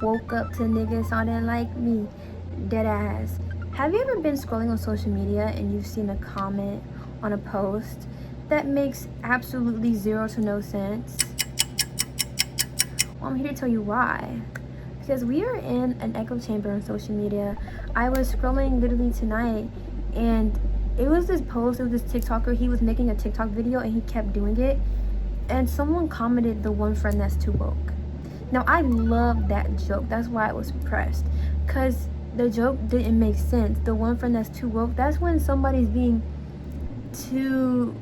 woke up to niggas sounding like me. Dead ass. Have you ever been scrolling on social media and you've seen a comment on a post that makes absolutely zero to no sense? Well, I'm here to tell you why. Because we are in an echo chamber on social media. I was scrolling literally tonight and it was this post, it was this TikToker, he was making a TikTok video and he kept doing it. And someone commented, the one friend that's too woke. Now, I love that joke. That's why I was pressed. Because the joke didn't make sense. The one friend that's too woke, that's when somebody's being too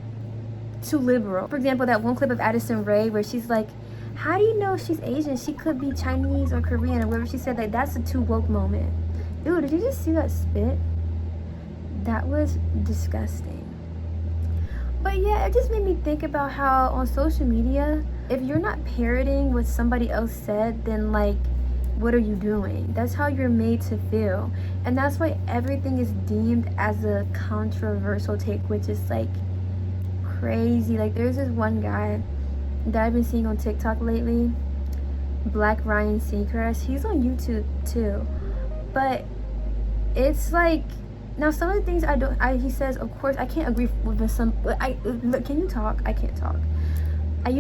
liberal. For example, that one clip of Addison Rae where she's like, how do you know she's Asian? She could be Chinese or Korean or whatever she said. Like, that's a too woke moment. Ew, did you just see that spit? That was disgusting. But yeah, it just made me think about how on social media, if you're not parroting what somebody else said, then like, what are you doing? That's how you're made to feel. And that's why everything is deemed as a controversial take, which is like crazy. Like, there's this one guy that I've been seeing on TikTok lately, Black Ryan Seacrest. He's on YouTube too. But it's like, now some of the things he says, of course, I can't agree with some. Can you talk? I can't talk. A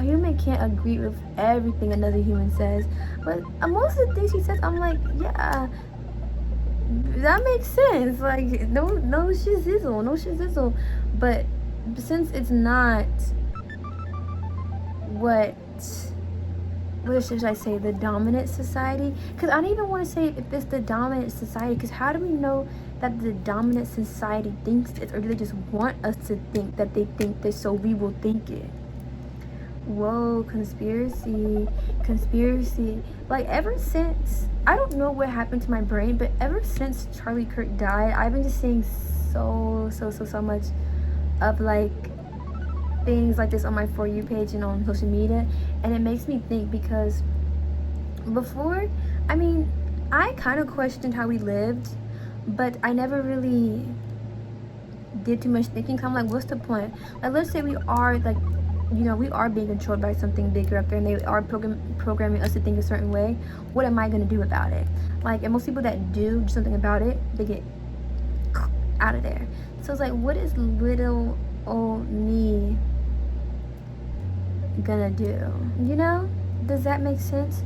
human can't agree with everything another human says. But most of the things he says, I'm like, yeah, that makes sense. Like, no shizzle. But since it's not what should I say, the dominant society, because I don't even want to say if it's the dominant society, because how do we know that the dominant society thinks it, or do they just want us to think that they think this so we will think it? Whoa, conspiracy. Like, ever since, I don't know what happened to my brain, but ever since Charlie Kirk died, I've been just seeing so much of like things like this on my For You page and on social media, and it makes me think, because before, I mean, I kind of questioned how we lived, but I never really did too much thinking. I'm like, what's the point? Like, let's say we are like, you know, we are being controlled by something bigger up there, and they are programming us to think a certain way. What am I going to do about it? Like, and most people that do something about it, they get out of there. So it's like, what is little old me gonna do? You know, does that make sense?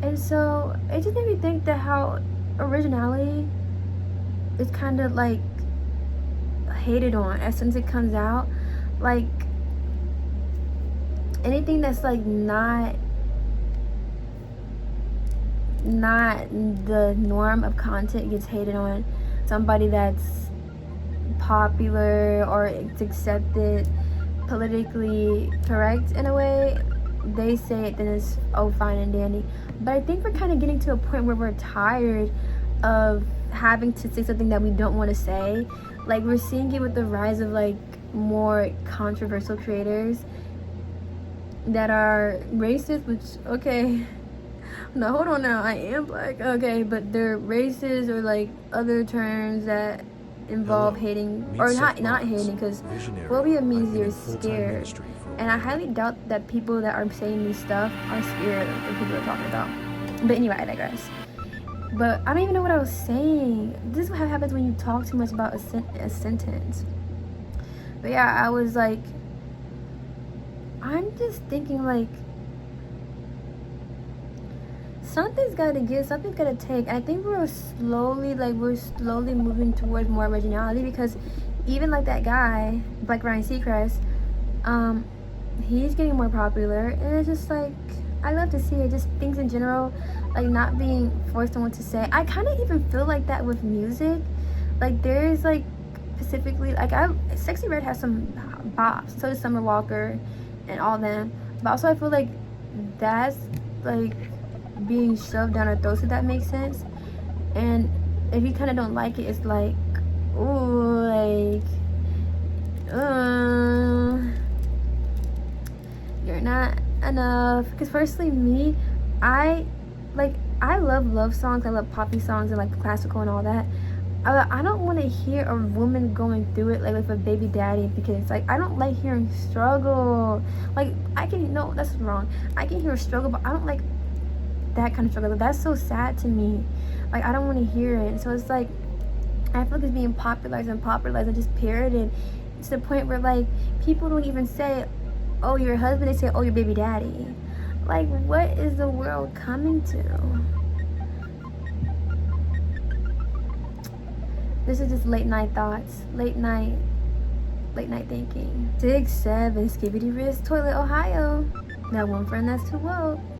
And so it just made me think that how originality is kind of like hated on as soon as it comes out. Like, anything that's like not the norm of content gets hated on. Somebody that's popular or it's accepted, politically correct in a way, they say it, then it's fine and dandy. But I think we're kind of getting to a point where we're tired of having to say something that we don't want to say. Like, we're seeing it with the rise of like more controversial creators that are racist, which, okay, no, hold on now, I am black, okay, but they're racist or like other terms that involve hating, or not hating, because phobia means you're scared, and I highly doubt that people that are saying these stuff are scared of the people they're talking about. But anyway, I digress. But I don't even know what I was saying. This is what happens when you talk too much about a sentence. But yeah, I was like, I'm just thinking like, something's gotta give, something's gotta take. I think we're slowly moving towards more originality, because even like that guy, Black Ryan Seacrest, he's getting more popular, and it's just like, I love to see it. Just things in general, like not being forced on what to say. I kind of even feel like that with music. Like, there's like specifically, like, Sexy Red has some bops, so does Summer Walker and all them, but also I feel like that's like being shoved down our throats, if that makes sense. And if you kind of don't like it, it's like, ooh, like, you're not enough. Because personally, me, I love songs, I love poppy songs and like classical and all that. I don't want to hear a woman going through it like with a baby daddy, because like, I don't like hearing struggle. Like, I can, no, that's wrong, I can hear a struggle, but I don't like that kind of struggle. That's so sad to me. Like, I don't want to hear it. So it's like, I feel like it's being popularized and just parroted to the point where, like, people don't even say, oh, your husband. They say, oh, your baby daddy. Like, what is the world coming to? This is just late night thoughts, late night thinking. 6-7 Skibbity Wrist Toilet, Ohio. That one friend that's too woke.